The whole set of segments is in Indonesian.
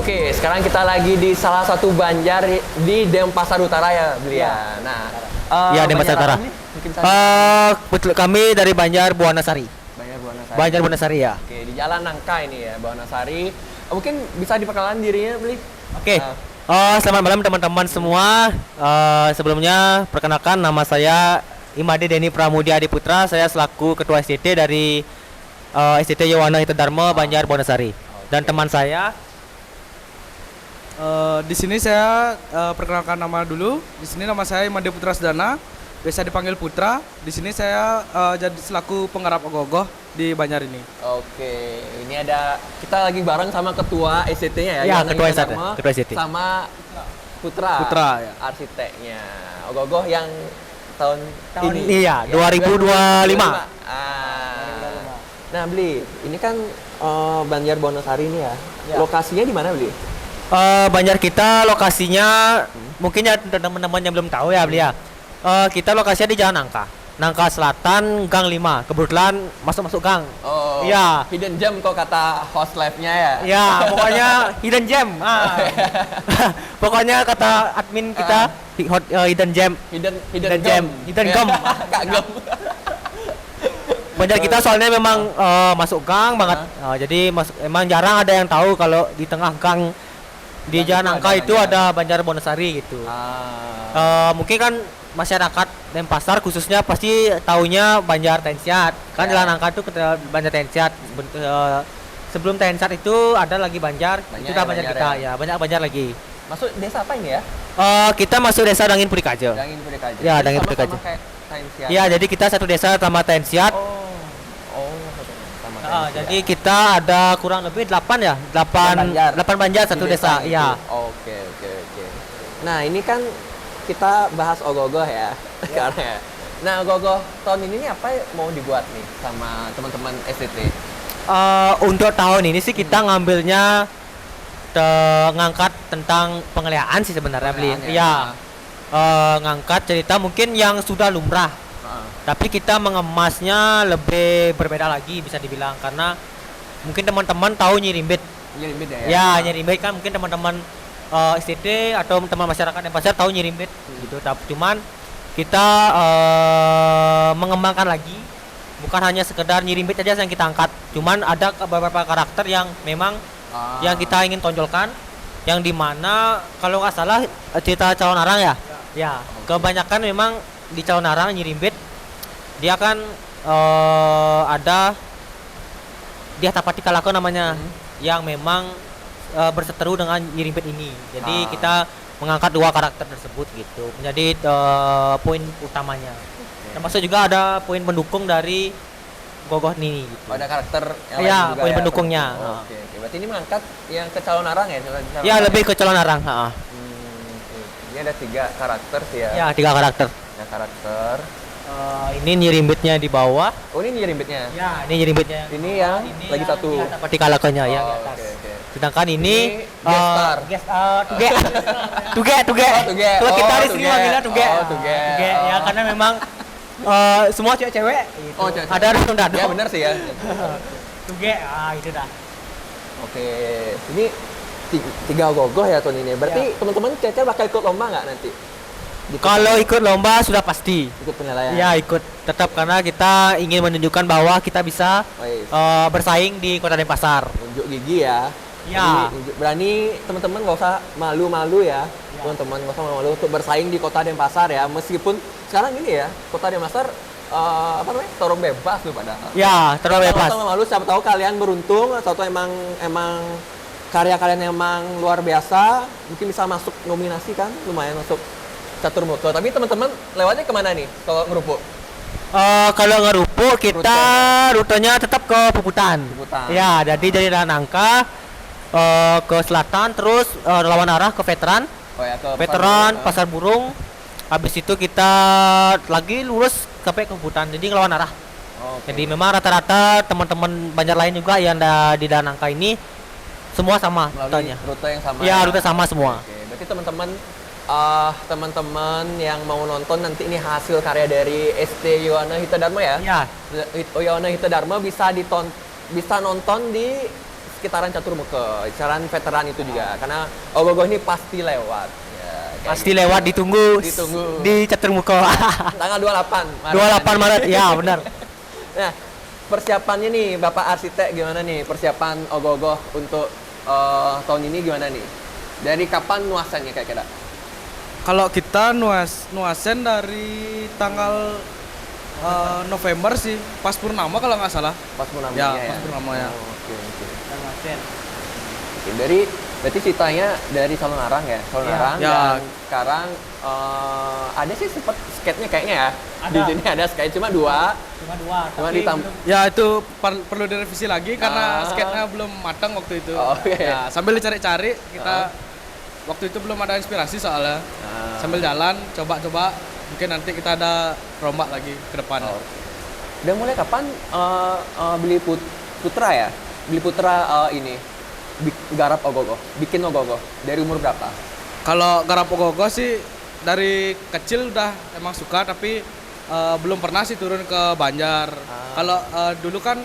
Oke, sekarang kita lagi di salah satu Banjar di Denpasar Utara ya, beli ya. Nah, Iya, Denpasar Banjar Utara. apa nih? Mungkin saya Kami dari Banjar Buana Sari. Banjar Buanasari. Banjar Buana Sari ya. Oke, di Jalan Nangka ini ya, Buanasari. Mungkin bisa diperkenalkan dirinya, beli. Oke. Selamat malam teman-teman semua. Sebelumnya perkenalkan nama saya Imade Deni Pramudia Adiputra. Saya selaku Ketua STT dari STT Yowana Hita Dharma Banjar Buana Sari. Dan teman saya Di sini saya perkenalkan nama dulu. Di sini nama saya Imade Putra Sedana, biasa dipanggil Putra. Di sini saya jadi selaku penggarap ogoh-ogoh di Banjar ini. Oke, ini ada kita lagi bareng sama ketua SCT-nya ya. Ya, Yowana ketua Hita SCT, Dharma, ketua SCT. Sama Putra. Putra, ya. Arsiteknya. Ogoh yang tahun ini ya, 2025. Nah, beli, ini kan Banjar Buanasari ini ya. Lokasinya di mana, beli? Banjar kita lokasinya mungkin ya teman-teman yang belum tahu ya beli ya. Kita lokasinya di Jalan Nangka. Nangka Selatan Gang 5. Kebetulan masuk gang. Oh, iya. Hidden gem kok kata host live-nya ya. Ya, pokoknya hidden gem. Pokoknya kata admin kita hidden gem. Hidden gem. Hidden gem. Kak gem. Banjar kita soalnya memang masuk gang banget. Jadi emang jarang ada yang tahu kalau di tengah gang di Jalan Nangka itu ada Banjar Buanasari gitu. Mungkin kan masyarakat Denpasar khususnya pasti taunya Banjar Tensiat. Kan Jalan Nangka itu Banjar Tensiat. Sebelum Tensiat itu ada lagi Banjar, itu udah Banjar kita ya. Banyak Banjar lagi. Masuk desa apa ini ya? Kita masuk desa Dangin Purikaja. Dangin Purikaja. Ya, Dangin Purikaja. Ya, jadi kita satu desa sama Tensiat. Jadi kita ada kurang lebih 8 ya, 8 Banjar satu desa. Iya. Oke. Nah, ini kan kita bahas ogoh-ogoh ya. Karena nah, ogoh-ogoh tahun ini nih apa mau dibuat nih sama teman-teman STT? Untuk tahun ini sih kita ngambilnya ngangkat tentang pengeliharaan sih sebenarnya beli. Iya. Ngangkat cerita mungkin yang sudah lumrah. Tapi kita mengemasnya lebih berbeda lagi bisa dibilang karena mungkin teman-teman tahu Nyirimbit. Nyirimbit ya? Ya, Nyirimbit kan mungkin teman-teman STT atau teman masyarakat Denpasar tahu Nyirimbit gitu. Tapi cuman kita mengembangkan lagi, bukan hanya sekedar Nyirimbit aja yang kita angkat. Cuman ada beberapa karakter yang memang yang kita ingin tonjolkan, yang dimana kalau nggak salah cerita Calon Arang ya. Ya, kebanyakan memang di Calon Arang Nyirimbit dia kan ada dia Tapati Kalako namanya yang memang berseteru dengan Nyirimbit ini. Jadi kita mengangkat dua karakter tersebut gitu menjadi poin utamanya. Termasuk juga ada poin pendukung dari Gogoh ini gitu. Ada karakter yang ya, lain juga poin ya, pendukungnya. Oke. Berarti ini mengangkat yang ke Calon Arang ya? Ya, lebih ke Calon Arang. Ini ada 3 karakter sih ya? Ya, 3 karakter. Ya, karakter. Ini Nyirimbitnya di bawah. Oh, ini Nyirimbitnya? Ya, ini Nyirimbitnya. Ini yang lagi satu. Seperti kalakonya ya di atas. Oke. Sedangkan ini Tuge. Tuge. Kalau kita di sini Tuge. manggilnya Tuge. Tuge. Ya, karena memang semua cewek-cewek gitu. Cewek. Ada Dado. Ya, benar sih ya. Tuge, itu dah. Oke. Ini 3 ogoh ya tahun ini. Berarti teman-teman Cece bakal ikut lomba nggak nanti? Kalau ikut lomba sudah pasti. Ikut penilaian. Ya, ikut tetap karena kita ingin menunjukkan bahwa kita bisa bersaing di Kota Denpasar. Unjuk gigi ya. Ya. Berani teman-teman nggak usah malu-malu ya. Teman-teman nggak usah malu-malu untuk bersaing di Kota Denpasar ya. Meskipun sekarang ini ya, Kota Denpasar apa namanya? Torong bebas loh pada. Ya, torong bebas. Kalau malu, siapa tahu kalian beruntung atau emang karya kalian emang luar biasa, mungkin bisa masuk nominasi kan, lumayan masuk catur muka. Tapi teman-teman lewatnya kemana nih kalau ngerupuk? Kalau ngerupuk kita rutenya tetap ke Puputan. Ya, jadi dari Nangka ke selatan terus lawan arah ke Veteran. Veteran, Pasar Burung. Habis itu kita lagi lurus sampai ke Puputan. Jadi ngelawan arah. Jadi memang rata-rata teman-teman Banjar lain juga yang ada di Nangka ini semua sama rutenya. Rute yang sama. Ya, rute sama semua. Berarti teman-teman yang mau nonton nanti ini hasil karya dari ST Yowana Hita Dharma ya? Ya. Yowana Hita Dharma bisa nonton di sekitaran Catur Muka, sekitaran veteran itu juga. Karena ogoh-ogoh ini pasti lewat. Ya, kayak Pasti gitu. lewat ditunggu, Ditunggu. di Catur Muka. Tanggal 28 Maret. 28 Maret. Ya, benar. Nah, persiapannya nih Bapak arsitek gimana nih? Persiapan ogoh-ogoh untuk tahun ini gimana nih? Dari kapan nuasannya kayak kira? Kalau kita nuasen dari tanggal November sih, pas purnama kalau nggak salah. Pas purnama Ya, pas purnama ya. Oh, oke. Oke, berarti ceritanya dari Salonarang ya? Salonarang Ya. dan sekarang ada sih sempet skate-nya kayaknya ya. Ada. Di sini ada skate cuma 2. Cuma tapi ditam- belum- Ya itu perlu direvisi lagi karena Ah. skate-nya belum matang waktu itu. Oh, oke. Ya, sambil dicari-cari kita waktu itu belum ada inspirasi soalnya. Ah. Sambil jalan coba-coba mungkin nanti kita ada rombak lagi ke depan. Oh, oke. Udah mulai kapan beli putra ya? Beli putra ini garap ogoh-ogoh, bikin ogoh-ogoh dari umur berapa? Kalau garap ogoh-ogoh sih dari kecil udah emang suka tapi belum pernah sih turun ke Banjar. Kalau dulu kan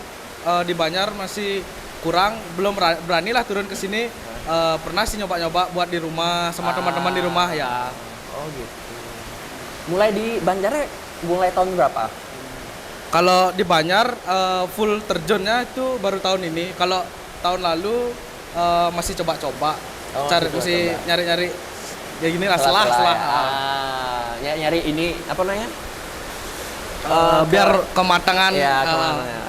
di Banjar masih kurang, belum berani lah turun ke sini. Pernah sih nyoba-nyoba buat di rumah sama teman-teman di rumah ya. Oh gitu. Mulai di Banjarnya mulai tahun berapa? Kalau di Banjar full terjunnya itu baru tahun ini. Kalau tahun lalu masih coba-coba, Oh, cari masih masih coba-coba. nyari-nyari ya gini lah selah. Nyari ini apa namanya? Biar kematangan. Ya, kemana ya?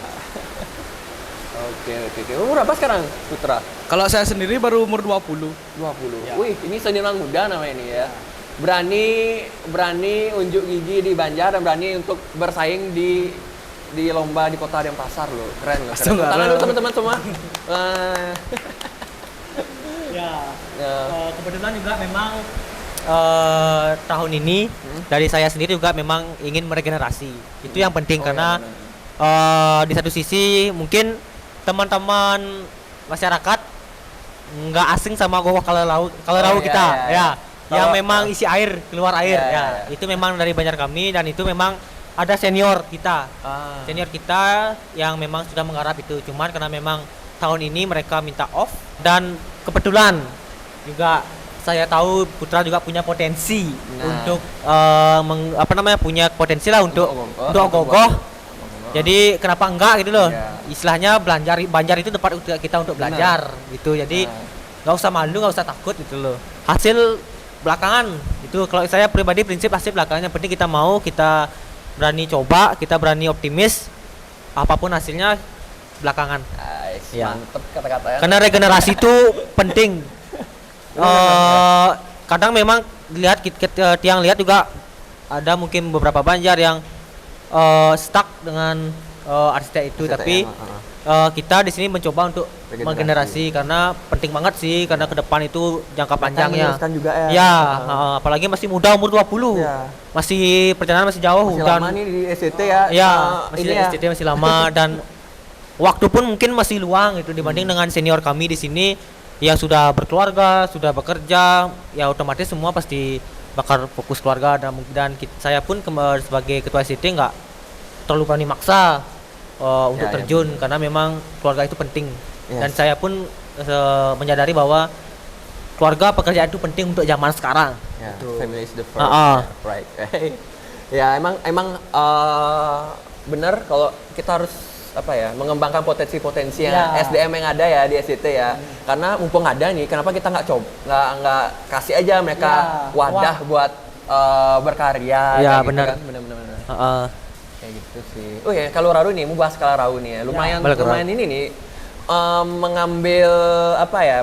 Oke. Umur berapa sekarang, Putra? Kalau saya sendiri baru umur 20. 20. Ya. Wih, ini seniman muda namanya ini ya. Berani unjuk gigi di Banjar dan berani untuk bersaing di lomba di Kota Denpasar loh. Keren loh. Keren. Astagfirullah. Tangan dulu teman-teman semua. Ya. Ya. Kebetulan juga memang tahun ini dari saya sendiri juga memang ingin meregenerasi. Itu yang penting Oh, karena ya, di satu sisi mungkin teman-teman masyarakat nggak asing sama gogoh kalau Oh, kita ya. yang Kalau- memang isi air keluar air Ya, ya, ya. itu memang dari Banjar kami dan itu memang ada senior kita Ah. senior kita yang memang sudah menggarap itu, cuman karena memang tahun ini mereka minta off dan kebetulan juga saya tahu Putra juga punya potensi Nah. untuk punya potensi lah untuk ogoh-ogoh. Jadi kenapa enggak gitu loh? Ya. Istilahnya Banjar itu tempat kita untuk belajar gitu. Jadi Nah. nggak usah malu, nggak usah takut gitu loh. Hasil belakangan itu kalau saya pribadi prinsip hasil belakangan, yang penting kita berani coba, kita berani optimis, apapun hasilnya belakangan. Guys, Ya. mantep kata-katanya. Karena regenerasi itu penting. Kadang memang tiang lihat juga ada mungkin beberapa Banjar yang stuck dengan arsitek itu, Arsitek tapi yang, kita di sini mencoba untuk Regenerasi. menggenerasi karena penting banget sih, karena ke depan itu jangka panjangnya. meneruskan juga ya. Ya, apalagi masih muda umur 20. Ya. Masih perjalanan masih jauh Masih dan lama nih di SCT ya. ya Ini masih ya. SCT masih lama dan waktu pun mungkin masih luang itu dibanding dengan senior kami di sini yang sudah berkeluarga, sudah bekerja, ya otomatis semua pasti bakal fokus keluarga dan saya pun sebagai ketua SCT nggak terlalu berani maksa untuk Ya, terjun karena memang keluarga itu penting. Yes. Dan saya pun menyadari bahwa keluarga pekerjaan itu penting untuk zaman sekarang. Ya, Gitu. family is the first. Ah, ah. Ya, right. Ya, emang benar kalau kita harus mengembangkan potensi-potensi yang Ya. SDM yang ada ya di SCT ya. Karena mumpung ada nih, kenapa kita nggak nggak kasih aja mereka Ya, wadah buat berkarya. Ya, kayak gitu benar. kan. Benar. Heeh. Kayak gitu sih. Oh ya, kalau Raru nih, mau bahas kalau Raru nih ya. Lumayan boleh, Kak. ini nih mengambil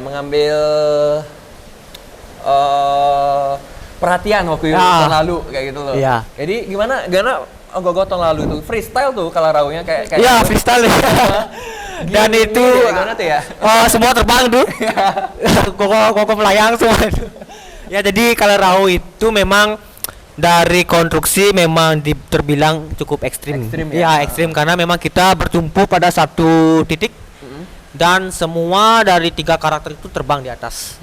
mengambil perhatian waktu itu Ya. tahun lalu kayak gitu loh. Iya. Jadi gimana Ogoh-ogoh tahun lalu itu freestyle tuh kalau Raunya kayak Ya, freestyle. Dan gini, itu gimana tuh ya? semua terbang tuh. Koko melayang semua itu. Ya, jadi kalau Rahu itu memang dari konstruksi memang terbilang cukup ekstrim. Ekstrim ya? Ya, ekstrim karena memang kita bertumpu pada satu titik dan semua dari 3 karakter itu terbang di atas.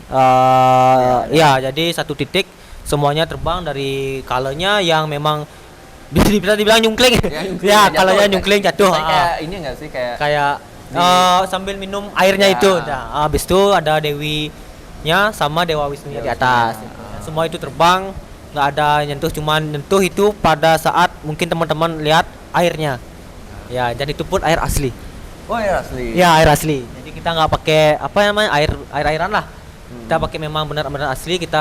Ya, jadi satu titik semuanya terbang dari kalanya yang memang bisa dibilang nyungkling. Ya, nyungkling, Ya, jatuh, kalanya kayak- nyungkling jatuh. Kayak ini enggak sih kayak Kayak sambil minum airnya Ya. itu. Nah, habis itu ada Dewinya sama Dewa Wisnunya di atas. Semua itu terbang, nggak ada nyentuh, cuman nyentuh itu pada saat mungkin teman-teman lihat airnya. Ya, dan itu pun air asli. Oh ya asli. Ya, air asli. Jadi kita nggak pakai apa namanya air-airan lah. Kita pakai memang benar-benar asli, kita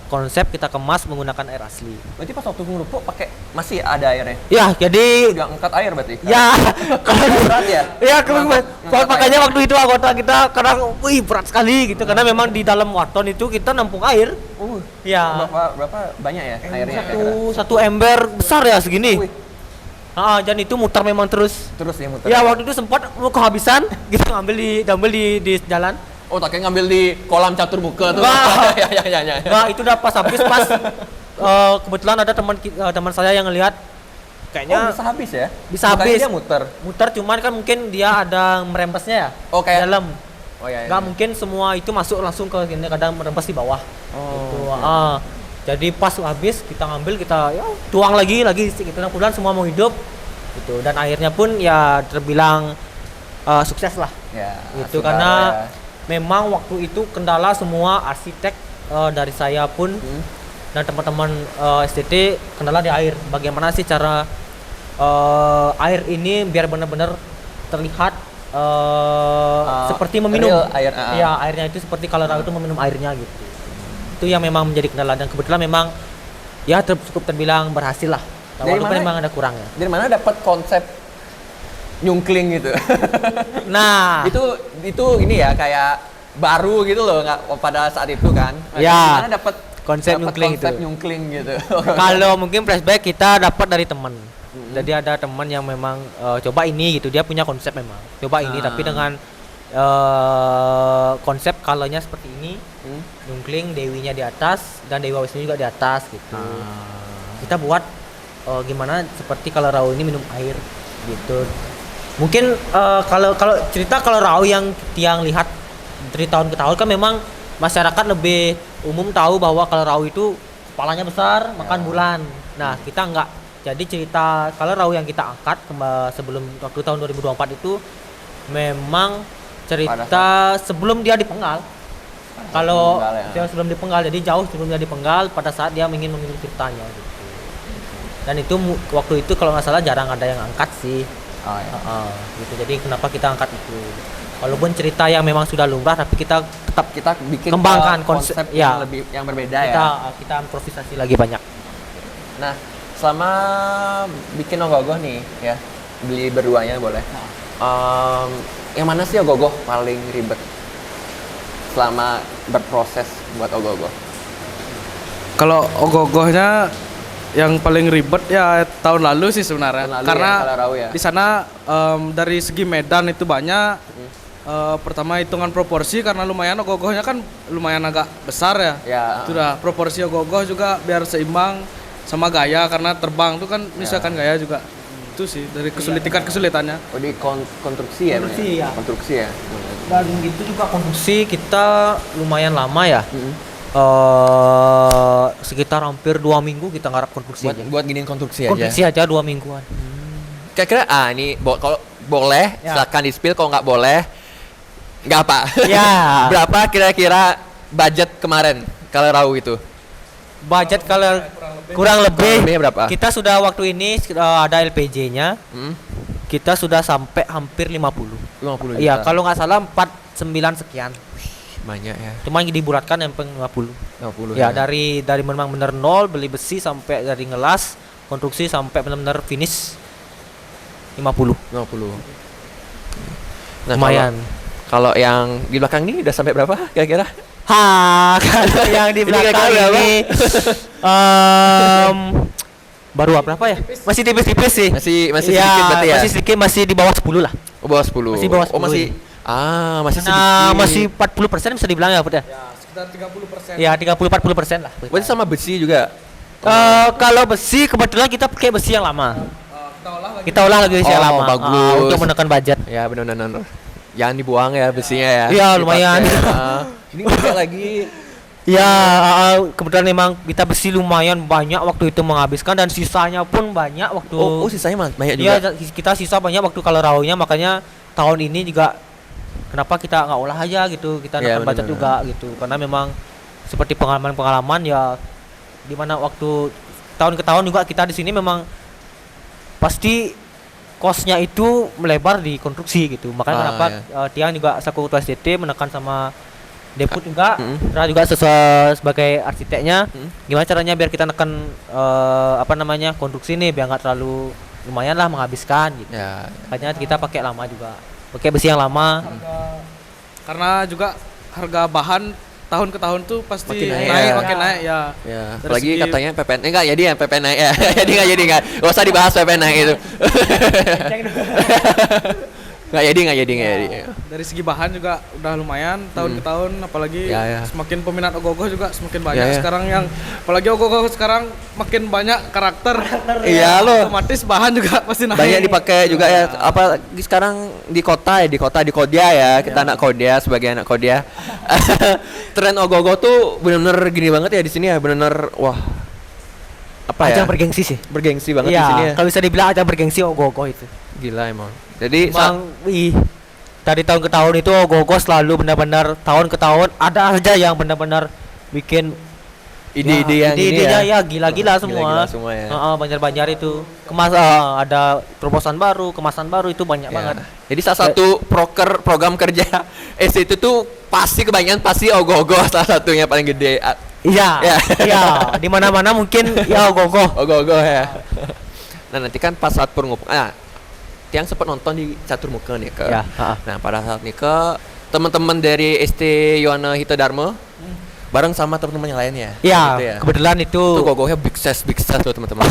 konsep, kita kemas menggunakan air asli. Berarti pas waktu ngerupuk pakai masih ada airnya. Ya, jadi Udah angkat air berarti. ya kalau Berat ya? ya kalau Ngangkat makanya waktu itu anggota kita kadang wih berat sekali gitu karena memang di dalam waton itu kita nampung air. Ya. Berapa banyak ya airnya? Satu ember besar ya segini. Wih. Dan itu muter memang terus. Terus ya muter. Ya waktu itu sempat mau kehabisan gitu ngambil di jalan. Oh, tak kayak ngambil di kolam catur muka tuh. Wah. ya. Nah itu udah pas habis pas kebetulan ada teman saya yang ngelihat Oh, kayaknya bisa habis ya? bisa Bukannya habis. dia muter. muter cuman kan mungkin dia ada merembesnya ya. Oh, kayak dalam. Oh iya. Nggak mungkin semua itu masuk langsung ke sini, kadang merembes di bawah. Oh. Gitu. Jadi pas habis kita ngambil, kita ya tuang lagi kita kemudian semua mau hidup gitu, dan akhirnya pun ya terbilang sukses lah. Ya. Itu asli karena banget ya. memang waktu itu kendala semua arsitek dari saya pun dan teman-teman STT kendala di air. Bagaimana sih cara air ini biar benar-benar terlihat seperti meminum. real air, Ya, airnya itu seperti kalau itu meminum airnya gitu. Itu yang memang menjadi kendala, dan kebetulan memang ya cukup terbilang berhasil lah. Dari Walaupun mana? memang ada kurangnya. Dari mana dapat konsep nyungkling gitu? Nah, itu ini ya kayak baru gitu loh nggak pada saat itu kan? Ya. Dari mana dapat Konsep nyungkling konsep itu. nyungkling gitu? kalau mungkin flashback kita dapat dari teman. Jadi ada teman yang memang coba ini gitu, dia punya konsep memang. Coba ini tapi dengan konsep colornya seperti ini. Nyungkling Dewinya di atas dan Dewa Wisnu juga di atas gitu. Kita buat gimana seperti kalau Rau ini minum air gitu. Mungkin kalau cerita kalau Rau yang lihat dari tahun ke tahun kan memang masyarakat lebih umum tahu bahwa kalau Rau itu kepalanya besar, makan bulan. Nah, kita enggak. Jadi cerita kalau Rau yang kita angkat sebelum waktu tahun 2024 itu memang cerita sebelum dia dipenggal. Kalau dia sebelum dipenggal, jadi jauh sebelum dia dipenggal, pada saat dia ingin memilih ceritanya gitu. Dan itu waktu itu kalau nggak salah jarang ada yang angkat sih. Oh, ya. Gitu. Jadi kenapa kita angkat itu? Walaupun cerita yang memang sudah lumrah, tapi kita tetap Kita bikin kembangkan konsep ya. yang berbeda kita ya. kita improvisasi lagi banyak. Nah, selama bikin ogoh-ogoh nih ya, beli berduanya boleh. Yang mana sih ogoh-ogoh paling ribet selama berproses buat ogoh-ogoh? Kalau ogoh-ogohnya yang paling ribet ya tahun lalu sih sebenarnya. Tahun lalu Karena ya, kalau Rau ya. di sana dari segi medan itu banyak. Pertama hitungan proporsi, karena lumayan ogoh-ogohnya kan lumayan agak besar ya. Ya. Itu dah proporsi ogoh-ogoh juga biar seimbang sama gaya, karena terbang tuh kan misalkan gaya juga. Itu sih dari tingkat kesulitannya. Oh, di konstruksi ya? Konstruksi, Bang? ya. Konstruksi ya. Dan itu juga konstruksi kita lumayan lama ya. Sekitar hampir 2 minggu kita ngarap konstruksi aja. Buat giniin konstruksi aja. Konstruksi aja 2 mingguan. Kira-kira ini kalau boleh Ya. silakan di-spill, kalau nggak boleh nggak apa. Ya. Berapa kira-kira budget kemarin kalau Rau itu? Budget kalau kurang lebih berapa? kita sudah waktu ini ada LPG-nya. Hmm? Kita sudah sampai hampir 50. 50 juta. Iya, kalau nggak salah 49 sekian. Banyak ya. Cuma dibulatkan yang 50. 50 Ya, dari memang bener nol, beli besi sampai dari ngelas, konstruksi sampai benar-benar finish 50. 50. Nah, Lumayan. Kalau yang di belakang ini udah sampai berapa kira-kira? Kalau yang di Ini belakang kira-kira berapa? ini baru berapa ya? Masih tipis-tipis sih. Masih Ya, sedikit berarti ya? Masih sedikit, masih di bawah 10 lah. Oh, bawah 10. Masih bawah Oh, 10 masih. ini. Masih sedikit. Nah, masih 40% bisa dibilang ya, Put ya? Ya, sekitar 30%. Ya, 30-40% lah. Berarti sama besi juga. Kalau besi kebetulan kita pakai besi yang lama. Kita olah lagi besi yang Oh, lama. bagus. Untuk menekan budget. Ya, benar-benar. Jangan dibuang ya besinya ya. Iya, lumayan. Dipakai. Ini juga lagi. Ya, kebetulan memang kita besi lumayan banyak waktu itu menghabiskan, dan sisanya pun banyak waktu. Oh, sisanya banyak Iya, juga. kita sisa banyak waktu kalau rawunya, makanya tahun ini juga kenapa kita nggak olah aja gitu, kita Iya, akan baca benar-benar. juga gitu, karena memang seperti pengalaman-pengalaman ya, di mana waktu tahun ke tahun juga kita di sini memang pasti kosnya itu melebar di konstruksi gitu, makanya Ah, kenapa iya. Tiang juga selaku ketua SDT menekan sama Deput juga, Mm-mm. Ra juga sebagai arsiteknya, Mm. gimana caranya biar kita neken apa namanya konstruksi nih biar nggak terlalu lumayan lah menghabiskan gitu. Ya. Makanya kita pakai lama juga, pakai besi yang lama. Karena juga harga bahan tahun ke tahun tuh pasti Makin naik, naik, ya. makin naik ya. Ya, Dari apalagi segi- katanya PPN enggak jadi ya PPN naik ya. jadi enggak. Enggak usah dibahas PPN naik itu. Enggak jadi. Dari segi bahan juga udah lumayan tahun ke tahun, apalagi Ya, ya. semakin peminat ogoh-ogoh juga semakin banyak Ya, ya. sekarang yang apalagi ogoh-ogoh sekarang makin banyak karakter. Iya loh. Otomatis bahan juga pasti naik. Banyak dipakai juga ya, apa sekarang di kota di Kodia ya, kita anak Kodia sebagai anak Kodia. Tren ogoh-ogoh tuh bener-bener gini banget ya di sini ya, bener-bener wah apa ya, Ajang bergengsi sih. bergengsi banget di sini Iya, ya. kalau bisa dibilang ajang bergengsi ogoh-ogoh itu. Gila emang. Jadi Emang dari tahun ke tahun itu ogoh-ogoh selalu benar-benar tahun ke tahun ada aja yang benar-benar bikin ide-ide yang ini ide-idenya ya. ya gila-gila Gila-gila semua. semua ya. Banjar-banjar itu ada terobosan baru, kemasan baru itu banyak Ya. banget. Jadi salah satu program kerja itu tuh pasti kebanyakan pasti ogoh-ogoh salah satunya paling gede. Iya, Ya. iya, di mana-mana mungkin ya ogoh-ogoh. Ogoh-ogoh ya. Nah nanti kan pas saat pengumuman, Tiang sempat nonton di Catur Muka nih ke. Ya, Nah pada saat nih ke teman-teman dari ST Yohana Hita Dharma bareng sama teman-teman yang lainnya. Iya, Gitu ya. kebetulan itu. Itu gogohnya big size loh teman-teman.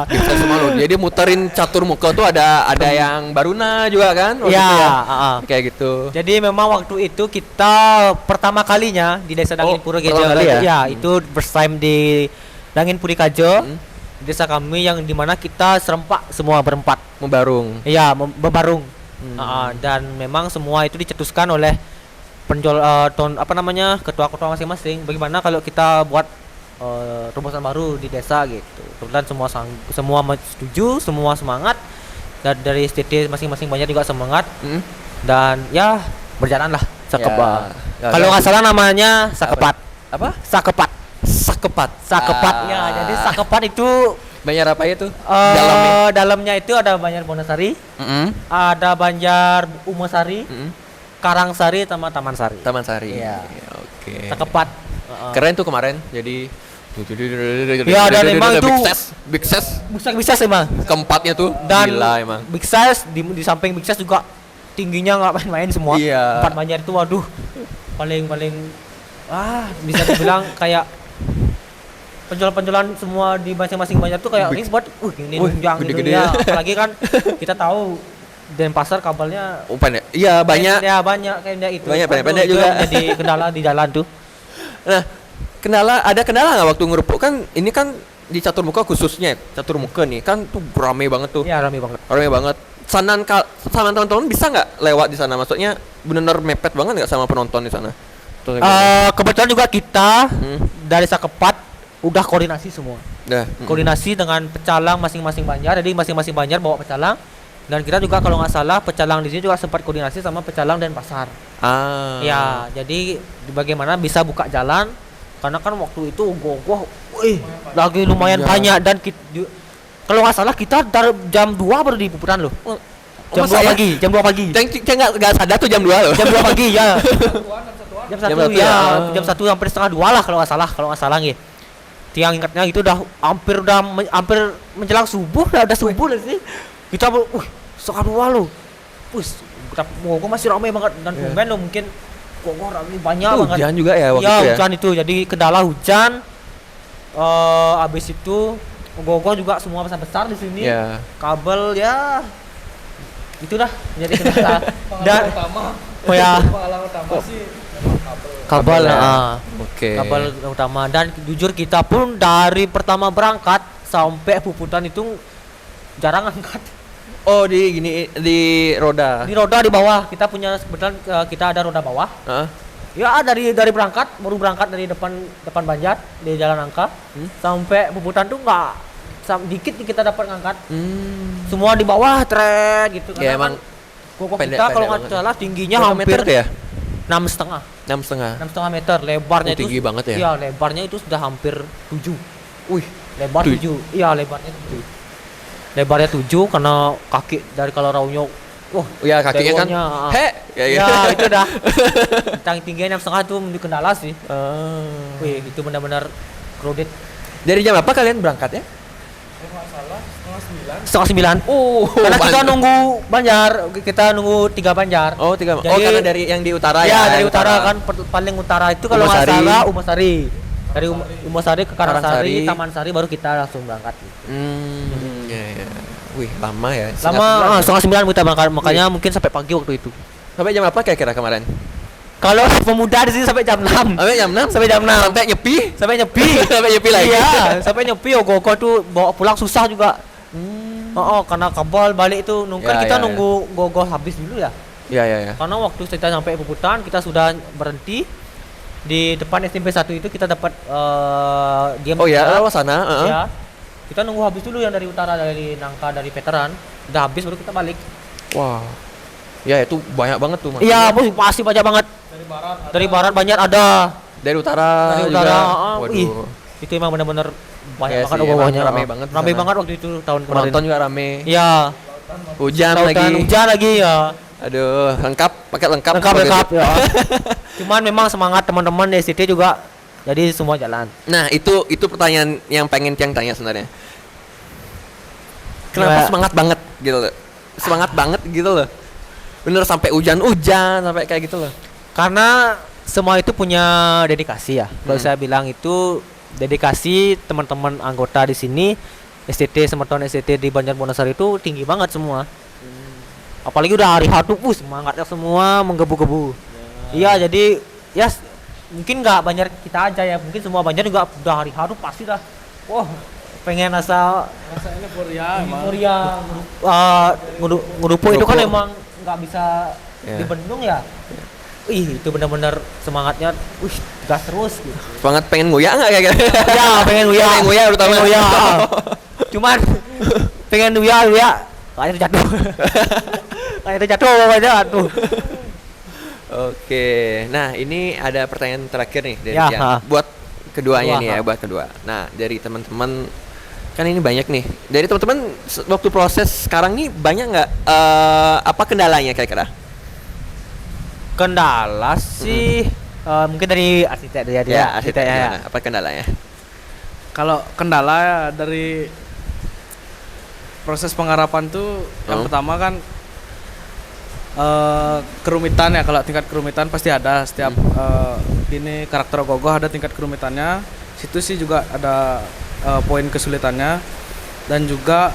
Big size semua loh. Jadi muterin Catur Muka tuh ada yang Baruna juga kan? waktu Iya, itu ya? heeh. Kayak gitu. Jadi memang waktu itu kita pertama kalinya di Desa Dangin Pura Gejo. pertama kali ya? Ya, itu first time di Dangin Puri Kajo. Hmm. Desa kami yang dimana kita serempak semua berempat. Membarung. Iya, berbarung. Hmm. Dan memang semua itu dicetuskan oleh ketua-ketua masing-masing. Bagaimana kalau kita buat terobosan baru di desa gitu. Kebetulan semua setuju, semua semangat. Dan dari STT masing-masing banyak juga semangat. Hmm. Dan ya berjalan lah sakepat. Ya, Kalau ya. nggak salah namanya sakepat. Apa? Sakepat. Sakepat. Sakepat. Ya, jadi sakepat itu Banyak apa itu? Dalamnya. dalamnya itu ada Banjar Bonasari, ada Banjar Umosari, Karangsari sama Taman Sari. Taman Sari. Iya. Oke. Sakepat. Keren tuh kemarin. Jadi Ya, dan emang itu big size bisa emang. keempatnya tuh Dan gila emang. big size di samping big size juga tingginya nggak main-main semua. Iya. Empat Banjar itu waduh paling bisa dibilang kayak penjualan semua di masing-masing Banjar tuh kayak ini buat ini Wih, nunjang gitu gede-gede ya. ya. Apalagi kan kita tahu Denpasar kabelnya Pendek. Iya, banyak. ya banyak kayak itu. Banyak, Waduh, pendek-pendek itu juga. jadi kendala di jalan tuh. Nah, ada kendala nggak waktu ngerupuk kan ini kan di Catur Muka khususnya Catur Muka nih kan tuh rame banget tuh. Iya rame banget. Rame banget. Sanan teman-teman bisa nggak lewat di sana? Maksudnya benar-benar mepet banget nggak sama penonton di sana? Kebetulan juga kita Hmm. dari Sakepat udah koordinasi semua. Dah. Koordinasi dengan pecalang masing-masing Banjar. Jadi masing-masing Banjar bawa pecalang. Dan kita juga kalau nggak salah pecalang di sini juga sempat koordinasi sama pecalang Denpasar. Ya, jadi bagaimana bisa buka jalan? Karena kan waktu itu ogoh-ogoh, lagi lumayan Iya. banyak dan kalau nggak salah kita dari jam 2 baru di Puputan loh. Jam masa 2 ya? pagi, jam 2 pagi. Saya nggak sadar tuh jam 2 loh. Jam 2 pagi ya. Jam 1 Jam 1 ya, ya. jam 1 hampir setengah 2 lah kalau nggak salah gitu. Tiang ingatnya itu udah hampir menjelang subuh, udah subuh lah sih. Kita setengah 2 loh. Gua masih ramai banget dan komen loh mungkin kok ramai banyak Itu banget. hujan juga ya waktu Ya, itu ya. hujan itu. Jadi kendala hujan. Abis itu Gogo juga semua besar di sini. Ya. Kabel ya itulah menjadi kendala. Dan Pengalaman utama sih kabel ya. ya. Oke. Kabel utama dan jujur kita pun dari pertama berangkat sampai Puputan itu jarang angkat. Oh, di roda. Di roda di bawah kita punya kebetulan kita ada roda bawah. Hah? Ya dari berangkat baru berangkat dari depan Banjar di Jalan Angka sampai Puputan tuh dikit kita dapat ngangkat. Semua di bawah tren gitu Ya karena emang kan Gogo Pendek- kita kalau pendek nggak banget. salah tingginya Berapa hampir meter tuh ya? 6,5 6,5. 6,5 meter, lebarnya Oh, tinggi itu banget ya? Iya, lebarnya itu sudah hampir 7. Wih, Lebar Tuj- 7. Iya, lebarnya 7. Lebarnya 7 karena kaki dari kalau Raunyo. Wah, ya kakinya kan. dewonya, He, ya, Ya, gitu. itu dah. Tang tingginya 6,5 tuh menjadi kendala sih. Ah. Wih, itu benar-benar crowded. Dari jam apa kalian berangkat ya? Setengah 9. Karena kita nunggu Banjar, kita nunggu 3 Banjar. Oh, 3. Oh, Jadi- karena dari yang di utara ya. Ya, dari yang utara kan paling utara itu kalau nggak Umasari. salah Umasari. Dari Umasari ke Karangsari. Karangsari, Taman Sari baru kita langsung berangkat. Ya, ya. Wih, lama ya. Lama, setengah 9 kita berangkat, makanya mungkin sampai pagi waktu itu. Sampai jam apa kira-kira kemarin? Kalau pemuda di sini sampai jam 6. Sampai jam 6. Sampai jam 6. Sampai nyepi. Sampai nyepi. Sampai nyepi lagi. Iya, sampai nyepi. Gogo tuh bawa pulang susah juga. Oh, karena kabel balik itu kan Ya, kita ya, nunggu Gogo habis dulu ya. Iya, iya, iya. Karena waktu kita sampai Puputan kita sudah berhenti di depan SMP 1 itu kita dapat diam. Oh ya, sebentar. lewat sana, heeh. Ya. Kita nunggu habis dulu yang dari utara, dari Nangka, dari veteran. Udah habis baru kita balik. Wah. Ya, itu banyak banget tuh, Mas. Iya, bos pasti banyak banget. Dari barat banyak ada. Dari utara Dari juga. utara. Waduh. Ih, itu emang benar-benar banyak Iya banget sih, ogoh-ogohnya. emang rame banget di Rame sana. banget waktu itu tahun kemarin. Penonton juga rame. Iya. Hujan Tautan lagi. hujan lagi ya. Aduh, lengkap, paket lengkap. Lengkap ya. Cuman memang semangat teman-teman di SCT juga. Jadi semua jalan. Nah, itu pertanyaan yang pengen Tiang tanya sebenarnya. Kenapa Ya. semangat banget gitu loh? Semangat banget gitu loh. Bener sampai hujan-hujan, sampai kayak gitu loh. Karena semua itu punya dedikasi ya. Kalau saya bilang itu dedikasi teman-teman anggota di sini STT Semerton STT di Banjar Wonosari itu tinggi banget semua. Apalagi udah hari H tuh, semangatnya semua menggebu-gebu. Iya, jadi ya mungkin nggak Banjar kita aja ya, mungkin semua Banjar juga udah hari H tuh pasti dah. Wah, pengen rasa Rasanya euforia emang. euforia ngerupu itu kan Ngerupu. emang nggak bisa Ya. dibendung ya. Itu benar-benar semangatnya, gas terus gitu. Semangat pengen ngoyak nggak kayak gitu? Ya pengen nguya, Pengen nguya terutama. Pengen nguya, cuman pengen nguya kayak itu jatuh. Kayak itu jatuh pokoknya tuh. Oke, nah ini ada pertanyaan terakhir nih dari Ya, Tiang. ha. Buat keduanya Kedua, nih ya, ha. buat kedua. Nah, dari teman-teman kan ini banyak nih. Dari teman-teman waktu proses sekarang nih banyak nggak apa kendalanya kira-kira? Kendala sih mungkin dari arsitek dia Ya, arsitek ya. gimana? Apa kendalanya? Kalau kendala dari proses penggarapan tuh yang pertama kan kerumitan ya. Kalau tingkat kerumitan pasti ada setiap ini karakter Gogoh ada tingkat kerumitannya. Situ sih juga ada poin kesulitannya dan juga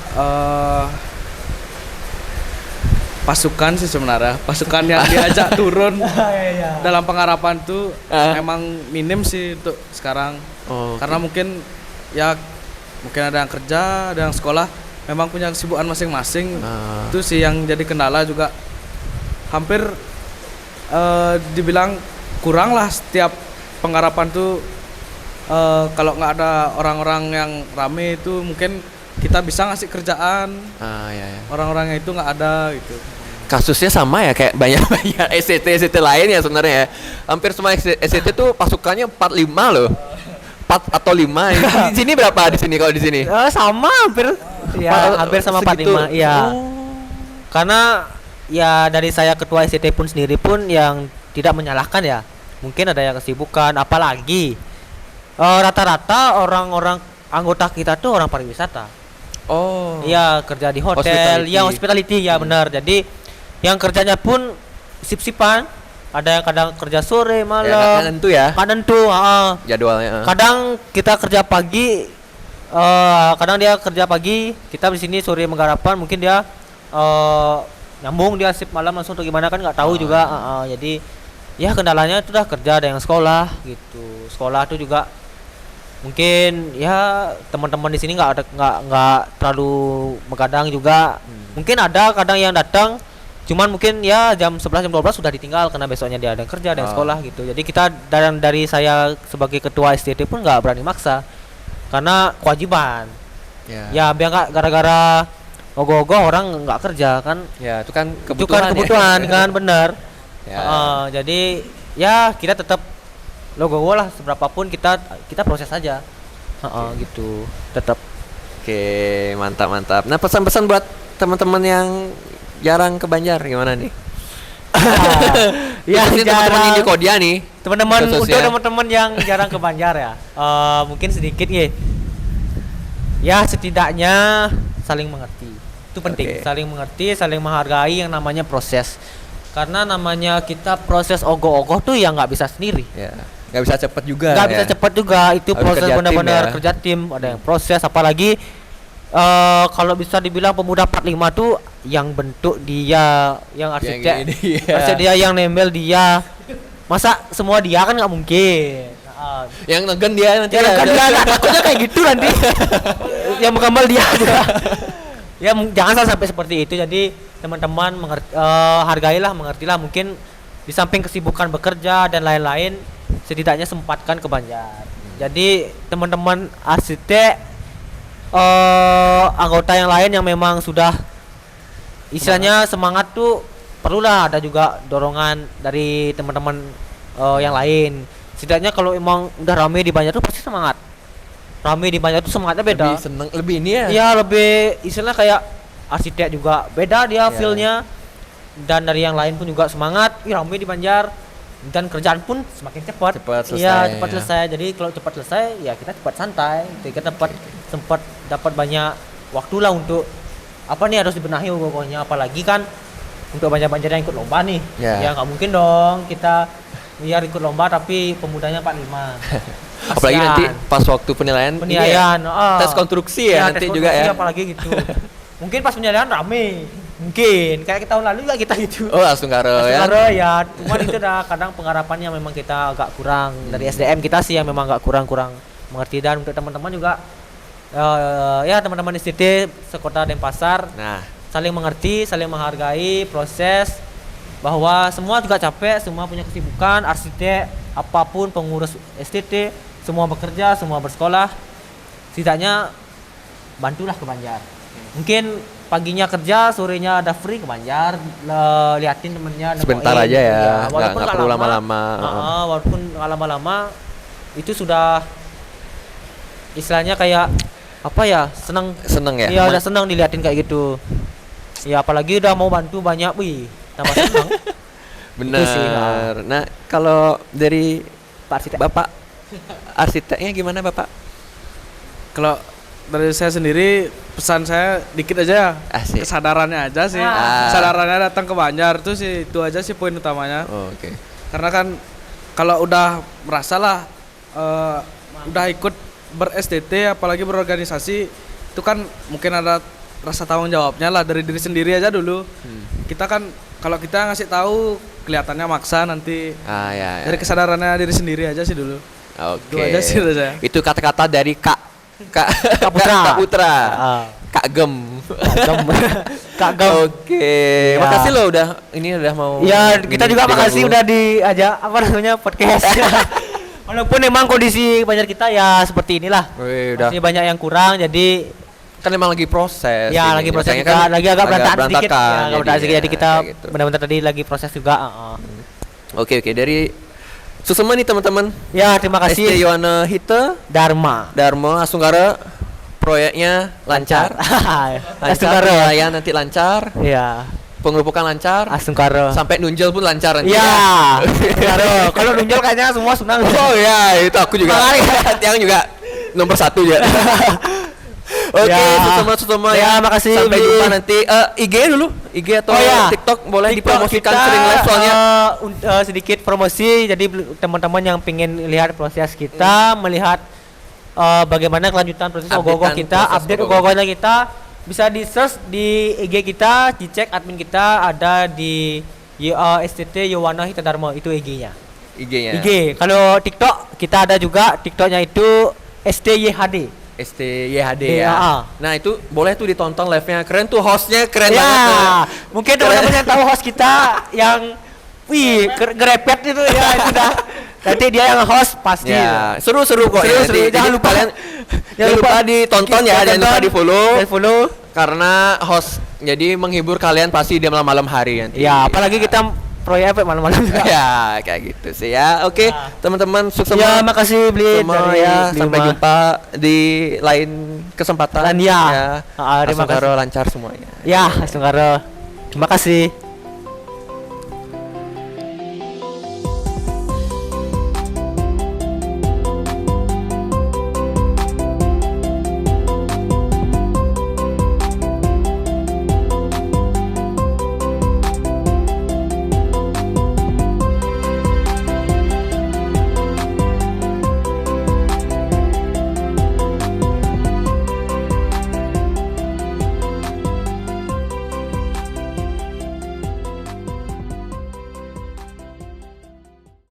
pasukan sih sebenarnya. Pasukan yang diajak turun dalam penggarapan tuh emang minim sih untuk sekarang. Oh, Karena mungkin ya mungkin ada yang kerja, ada yang sekolah, memang punya kesibukan masing-masing. Itu sih yang jadi kendala juga. Hampir dibilang kurang lah setiap penggarapan tuh kalau nggak ada orang-orang yang rame itu mungkin kita bisa ngasih kerjaan. ya, ya. Orang-orangnya itu nggak ada gitu. Kasusnya sama ya kayak banyak SCT lain ya sebenarnya ya. Hampir semua SCT tuh pasukannya 45 loh. 4 atau 5. Di sini berapa di sini kalau di sini? Sama hampir. Ya, hampir sama Segitu. 45. Iya. Oh. Karena ya dari saya ketua SCT pun sendiri pun yang tidak menyalahkan ya. Mungkin ada yang kesibukan, apalagi rata-rata orang-orang anggota kita tuh orang pariwisata. Oh. Iya, kerja di hotel, Hospitality. ya hospitality ya benar. Jadi yang kerjanya pun sip-sipan, ada yang kadang kerja sore, Ya, malam. kan tentu ya Kadang tuh, jadwalnya. kadang kita kerja pagi, kadang dia kerja pagi, kita di sini sore menggarapan, mungkin dia nyambung dia sip malam langsung atau gimana kan nggak tahu juga. Jadi ya kendalanya itu dah kerja, ada yang sekolah gitu. Sekolah tuh juga mungkin ya teman-teman di sini nggak terlalu begadang juga. Mungkin ada kadang yang datang cuman mungkin ya jam 11 jam 12 sudah ditinggal karena besoknya dia ada yang kerja, ada yang sekolah gitu. Jadi kita dari saya sebagai ketua STT pun nggak berani maksa karena kewajiban. Ya. Ya biar nggak gara-gara ogoh-ogoh orang nggak kerja kan. Ya, itu kan Itu kan kebutuhan. kebutuhan ya. kan benar. Ya. Jadi ya kita tetap logowo lah seberapapun kita proses aja. Gitu. Tetap. Oke, mantap. Nah, pesan-pesan buat teman-teman yang jarang ke Banjar gimana nih? Ya, Khususnya teman-teman ini Kodia nih. Teman-teman, untuk Khususnya. teman-teman yang jarang ke Banjar ya, mungkin sedikit ya setidaknya saling mengerti itu penting. Oke. Saling mengerti, saling menghargai yang namanya proses, karena namanya kita proses ogoh-ogoh tuh ya nggak bisa sendiri, Ya, nggak bisa cepet juga. nggak ya. bisa cepat juga, itu Harus proses kerja tim benar-benar ya. kerja tim, ada yang proses, apalagi kalau bisa dibilang pemuda 45 tuh yang bentuk dia, yang arsitek, ini dia. arsitek dia, yang nembel dia, masa semua dia kan nggak mungkin. Yang negen dia nanti. Ya kan dia takutnya kayak gitu nanti. Yang menggambar dia juga. Ya jangan sampai seperti itu. Jadi teman-teman hargailah, mengertilah, mungkin di samping kesibukan bekerja dan lain-lain, setidaknya sempatkan ke Banjar. Jadi teman-teman arsitek, anggota yang lain yang memang sudah istilahnya semangat tuh perlulah ada juga dorongan dari teman-teman yang lain. Setidaknya kalau emang udah rame di Banjar tuh pasti semangat. Rame di Banjar tuh semangatnya beda. Lebih seneng, lebih ini ya. Iya, lebih istilahnya kayak arsitek juga beda dia feel-nya. Dan dari yang lain pun juga semangat, rame di Banjar. Dan kerjaan pun semakin cepat. Cepat selesai, Iya, cepat ya. selesai. Jadi kalau cepat selesai ya kita cepat santai. Kita sempat dapat banyak waktu lah untuk apa nih harus dibenahi pokoknya, apalagi kan untuk Banjar-Banjar yang ikut lomba nih. Ya. Ya nggak mungkin dong kita biar ikut lomba tapi pemudanya 45. Apalagi Kasihan. nanti pas waktu penilaian. ini ya, Penilaian, tes konstruksi ya, nanti tes juga konstruksi ya. apalagi gitu. Mungkin pas penilaian rame, mungkin kayak tahun lalu juga kita gitu. Oh, langsung karo ya. Sebenarnya ya, cuman itu dah kadang pengharapannya memang kita agak kurang dari SDM kita sih yang memang agak kurang mengerti. Dan untuk teman-teman juga ya teman-teman STT sekota Denpasar Nah, saling mengerti, saling menghargai proses, bahwa semua juga capek, semua punya kesibukan, arsitek apapun, pengurus STT semua bekerja, semua bersekolah. Setidaknya bantulah ke Banjar. Mungkin paginya kerja, sorenya ada free ke Banjar, liatin temennya, sebentar nemuin, aja ya. walaupun Nggak nggak perlu lama-lama. walaupun nggak lama-lama, itu sudah istilahnya kayak apa ya, senang. Seneng ya. Iya, udah senang diliatin kayak gitu. Ya apalagi udah mau bantu banyak, wih, tambah senang. Itu sih, Benar. Nah, kalau dari Pak Arsitek. Bapak arsiteknya gimana, Bapak? Kalau dari saya sendiri, pesan saya dikit aja ya. Asik. Kesadarannya aja sih. Ah. Kesadarannya datang ke Banjar tuh sih, itu aja sih poin utamanya. Oh, oke. Karena kan kalau udah merasa lah udah ikut ber-STT apalagi berorganisasi, itu kan mungkin ada rasa tanggung jawabnya lah dari diri sendiri aja dulu. Kita kan kalau kita ngasih tahu kelihatannya maksa, nanti Ah, ya. dari kesadarannya diri sendiri aja sih dulu. Oke. Itu aja sih dari saya. Itu kata-kata dari Kak Putra. Kak Putra. Ah. Kak Gem. Kak Gem. Oke. Ya. Makasih lo udah mau Ya kita juga diganggu. makasih udah diajak apa namanya podcast. Walaupun memang kondisi Banjar kita ya seperti inilah. Wih, udah. Masih banyak yang kurang, jadi Kan emang lagi proses. ya ini. lagi proses Makanya juga, kan lagi agak berantakan sedikit. Ya, agak berantakan sedikit, jadinya, jadi kita kayak gitu. benar-benar tadi lagi proses juga. Oke, dari Susuma nih teman-teman. Ya terima ST kasih Yohana Hite Dharma. Darmo Asunggara, proyeknya lancar. Lancar, Asungkara. penilaian nanti lancar, Iya, pengerupukan lancar, Asungkara. sampai nunjel pun lancar nanti. Iya. ya. Kalau nunjuk kayaknya semua senang. Oh ya, itu aku juga. Yang juga nomor 1 ya. Oke, Ya. Susuma Ya, makasih, Sampai Bi. jumpa nanti. IG dulu, IG atau TikTok boleh TikTok dipromosikan kita, sering live soalnya. Sedikit promosi, jadi teman-teman yang pengen lihat proses kita, melihat bagaimana kelanjutan proses Updatean ogoh-ogoh kita, proses update ogoh-ogoh. ogoh-ogohnya kita, bisa di search di IG kita, dicek admin kita ada di STT Yohana Hite Dharma, itu IG-nya. IG-nya. IG. Kalau TikTok kita ada juga, TikToknya itu STYHD. STYHD ya. Ya. Nah, itu boleh tuh ditonton live-nya. Keren tuh, hostnya keren Ya, banget. tuh. mungkin teman-teman yang tahu host kita yang gerepet itu ya itu dah. Nanti dia yang host pasti. Ya, seru-seru kok. Seru-seru. Jangan lupa kalian Jangan lupa ditonton ya, jangan lupa di-follow. follow. karena host jadi menghibur kalian pasti di malam-malam hari nanti. Ya, apalagi kita proyek apa malam-malam. Ya, kayak gitu sih ya. Oke, Nah. teman-teman sukses Ya, semua. makasih Blid Semua dari ya, Bli sampai Uma. jumpa di lain kesempatan. Dan ya. Terima Asal kasih. lancar semuanya. Ya, Sungkaro. Terima kasih.